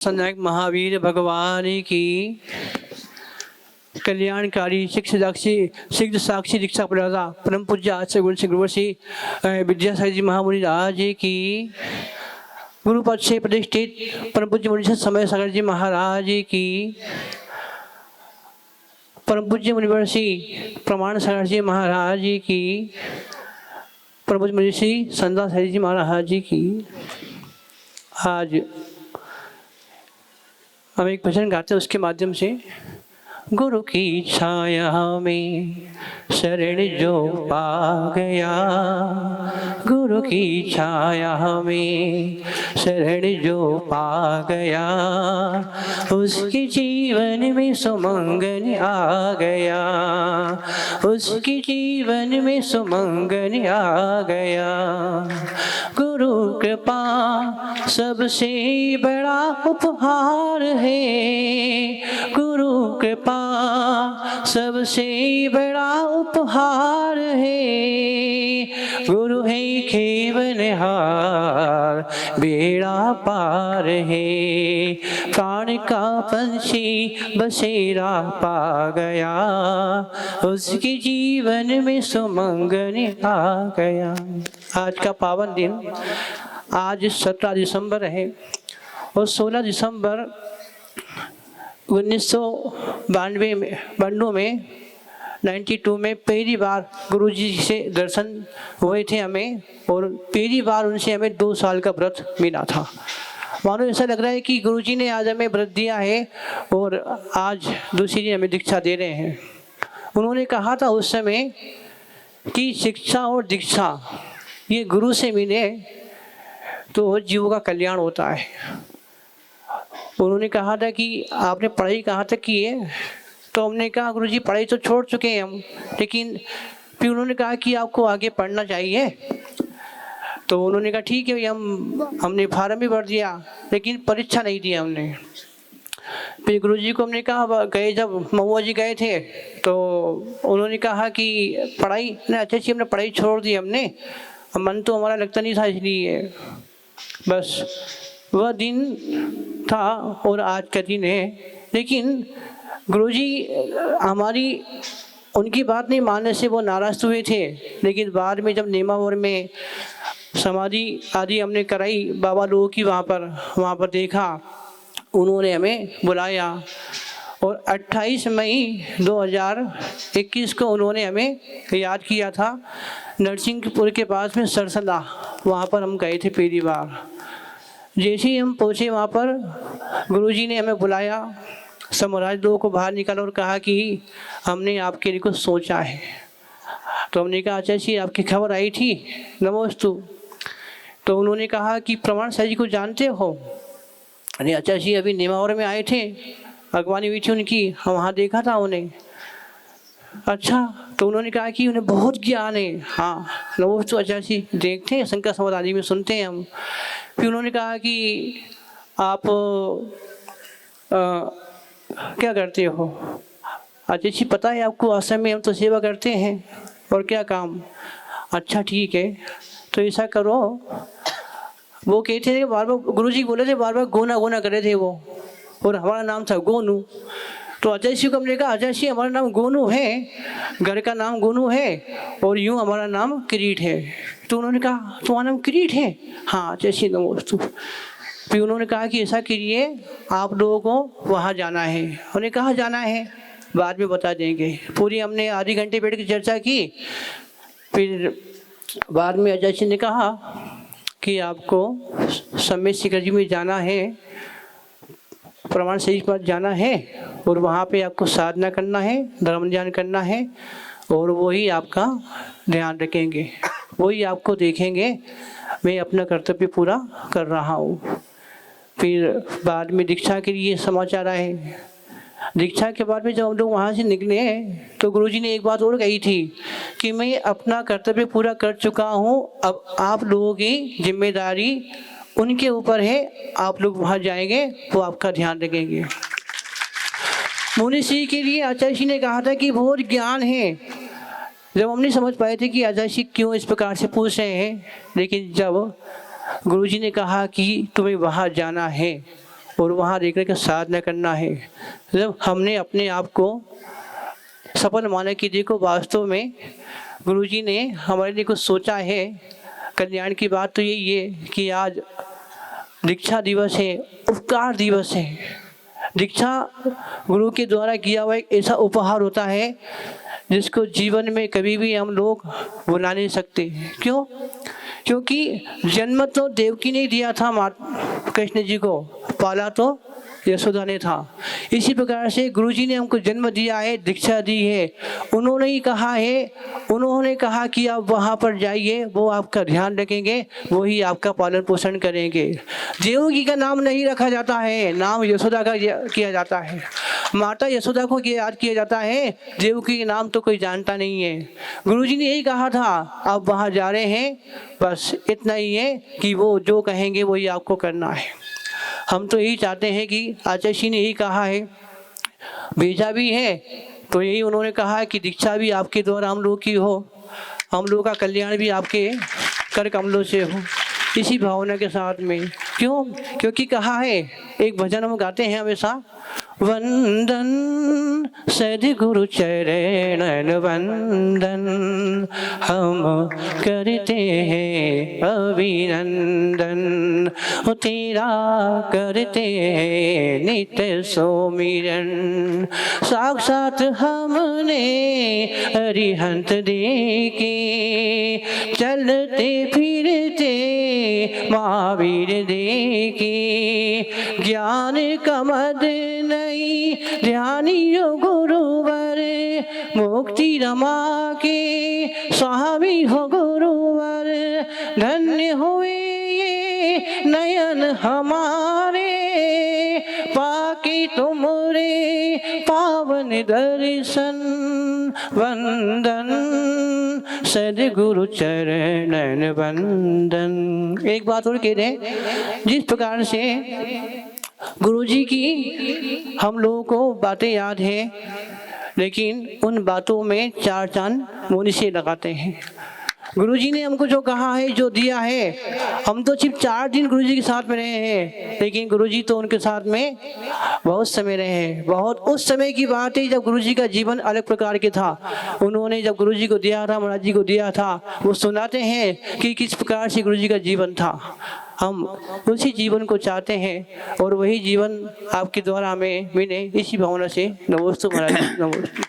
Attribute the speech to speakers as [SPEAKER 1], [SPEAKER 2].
[SPEAKER 1] सनायक महावीर भगवान की कल्याणकारी सिद्ध साक्षी दीक्षा प्रदाता परम पूज्य आचार्य गुरु श्री गुरुवर्षी विद्यासागर जी महामुनि राज की गुरु पद से प्रतिष्ठित परम पूज्य मुनि समय सागर जी महाराज की परम पूज्य मुनिवर्षी प्रमाण सागर जी महाराज की परम पूज्य मुनिषी संदा सागर जी महाराज जी की। आज हम एक भजन गाते हैं, उसके माध्यम से गुरु की छाया में शरण जो पा गया, गुरु की छाया में शरण जो पा गया, उसके जीवन में सुमंगन आ गया, उसके जीवन में सुमंगन आ गया। गुरु कृपा सबसे बड़ा उपहार है, गुरु कृपा सबसे बड़ा उपहार है। गुरु है खेवनहार बेड़ा पार है, प्राण का पंछी बसेरा पा गया, उसके जीवन में सुमंगन आ गया। आज का पावन दिन, आज 17 दिसंबर है और 16 दिसंबर 1992 में 92 में पहली बार गुरुजी से दर्शन हुए थे हमें, और पहली बार उनसे हमें 2 साल का व्रत मिला था। मानो ऐसा लग रहा है कि गुरुजी ने आज हमें व्रत दिया है और आज दूसरी दिन हमें दीक्षा दे रहे हैं। उन्होंने कहा था उस समय कि शिक्षा और दीक्षा ये गुरु से मिले तो जीव का कल्याण होता है। उन्होंने कहा था कि आपने पढ़ाई कहाँ तक की है, तो हमने कहा गुरुजी पढ़ाई तो छोड़ चुके हैं हम, लेकिन फिर उन्होंने कहा कि आपको आगे पढ़ना चाहिए। तो उन्होंने कहा ठीक है, हमने फार्म भी भर दिया लेकिन परीक्षा नहीं दी हमने। फिर गुरुजी को हमने कहा, गए जब महुआ जी गए थे तो उन्होंने कहा कि पढ़ाई अच्छी हमने पढ़ाई छोड़ दी हमने, मन तो हमारा लगता नहीं था, इसलिए बस वह दिन था और आज का दिन है। लेकिन गुरुजी हमारी उनकी बात नहीं मानने से वो नाराज़ हुए थे, लेकिन बाद में जब नेमावर में समाधि आदि हमने कराई बाबा लोगों की, वहाँ पर देखा, उन्होंने हमें बुलाया और 28 मई 2021 को उन्होंने हमें याद किया था। नरसिंहपुर के पास में सरसंदा, वहाँ पर हम गए थे पहली बार। जैसे ही हम पहुँचे वहाँ पर गुरुजी ने हमें बुलाया, सब महाराज लोगों को बाहर निकाला और कहा कि हमने आपके लिए कुछ सोचा है। तो हमने कहा अच्छा जी आपकी खबर आई थी, नमोस्तु। तो उन्होंने कहा कि प्रमाण साहब जी को जानते हो? अरे अच्छा जी अभी नेमावर में आए थे, अगवानी हुई थी उनकी, हम वहाँ देखा था उन्हें। अच्छा, तो उन्होंने कहा कि उन्हें बहुत ज्ञान है। हाँ नमोस्तु, अच्छा जी देखते हैं, शंकर संवाद आदि में सुनते हैं हम। फिर उन्होंने कहा कि आप क्या करते हो? अच्छा जी पता है आपको, आश्रम में हम तो सेवा करते हैं, और क्या काम? अच्छा ठीक है, तो ऐसा करो, वो कहते थे बार बार, गुरुजी बोले थे बार बार गोना गोना करे थे वो, और हमारा नाम था गोनू। तो अजय सिंह को हमने कहा अजय सिंह हमारा नाम गोनू है, घर का नाम गोनू है और यूँ हमारा नाम किरीट है। तो उन्होंने कहा तुम्हारा नाम किरीट है? हाँ अजय सिंह नमोस्तु। फिर उन्होंने कहा कि ऐसा करिए आप लोगों को वहाँ जाना है। उन्हें कहाँ जाना है बाद में बता देंगे। पूरी हमने आधे घंटे बैठ के चर्चा की। फिर बाद में अजय सिंह ने कहा कि आपको सम्मेद शिखर जी में जाना है, प्रमाण सही पर जाना है, और वहाँ पे आपको साधना करना है, धर्म ध्यान करना है, और वही आपका ध्यान रखेंगे, वही आपको देखेंगे मैं अपना कर्तव्य पूरा कर रहा हूँ। फिर बाद में दीक्षा के लिए समाचार आए। दीक्षा के बाद में जब हम लोग वहाँ से निकले तो गुरुजी ने एक बात और कही थी कि मैं अपना कर्तव्य पूरा कर चुका हूँ, अब आप लोगों की जिम्मेदारी उनके ऊपर है, आप लोग वहाँ जाएंगे वो आपका ध्यान रखेंगे। मुनि सिंह के लिए आचार्य जी ने कहा था कि बहुत ज्ञान है। जब हम नहीं समझ पाए थे कि आचार्य जी क्यों इस प्रकार से पूछ रहे हैं, लेकिन जब गुरुजी ने कहा कि तुम्हें वहाँ जाना है और वहाँ रह कर के साधना करना है। जब हमने अपने आप को सफल माना कि देखो वास्तव में गुरुजी ने हमारे लिए कुछ सोचा है, कल्याण की बात तो यही है कि आज दीक्षा दिवस है, उपकार दिवस है। दीक्षा गुरु के द्वारा किया हुआ एक ऐसा उपहार होता है जिसको जीवन में कभी भी हम लोग भुला नहीं सकते। क्यों? क्योंकि जन्म तो देवकी ने दिया था कृष्ण जी को, पाला तो यशोदा ने था। इसी प्रकार से गुरुजी ने हमको जन्म दिया है, दीक्षा दी है। उन्होंने ही कहा है, उन्होंने कहा कि आप वहाँ पर जाइए, वो आपका ध्यान रखेंगे, वो ही आपका पालन पोषण करेंगे। देवकी का नाम नहीं रखा जाता है, नाम यशोदा का किया जाता है। माता यशोदा को याद किया जाता है, देवकी के नाम तो कोई जानता नहीं है। गुरुजी ने यही कहा था, आप वहाँ जा रहे हैं, बस इतना ही है कि वो जो कहेंगे वही आपको करना है। हम तो यही चाहते हैं कि आचार्य जी ने यही कहा है, भेजा भी है तो यही उन्होंने कहा है कि दीक्षा भी आपके द्वारा हम लोग की हो, हम लोग का कल्याण भी आपके कर कमलों से हो, इसी भावना के साथ में। क्यों? क्योंकि कहा है, एक भजन हम गाते हैं हमेशा, वंदन सद्गुरु चरण वंदन हम करते हैं अभिनंदन, तेरा करते हैं नित्य सुमिरन। साक्षात हमने अरिहंत देखे, चलते फिरते महावीर देखे, ज्ञान का मद नहीं ध्यानियो गुरुवर, मुक्ति रमा के स्वामी हो गुरुवर। धन्य हुए ये नयन हमारे, पाके तुमरे पावन दर्शन। वंदन सद्गुरु चरणन वंदन। एक बात और कह रहे, जिस प्रकार से गुरुजी की हम लोगों को बातें याद है, लेकिन उन बातों में चार चांद मुनि से लगाते हैं। गुरुजी ने हमको जो कहा है, जो दिया है, हम तो सिर्फ 4 दिन गुरुजी के साथ में रहे हैं, लेकिन गुरुजी तो उनके साथ में बहुत समय रहे हैं। बहुत उस समय की बात है जब गुरुजी का जीवन अलग प्रकार के था। उन्होंने जब गुरुजी को दिया था, महाराज जी को दिया था, वो सुनाते हैं कि किस प्रकार से गुरुजी का जीवन था। हम उसी जीवन को चाहते हैं और वही जीवन आपके द्वारा हमें मिले, इसी भावना से नमोस्तु महाराज, नमोस्तु।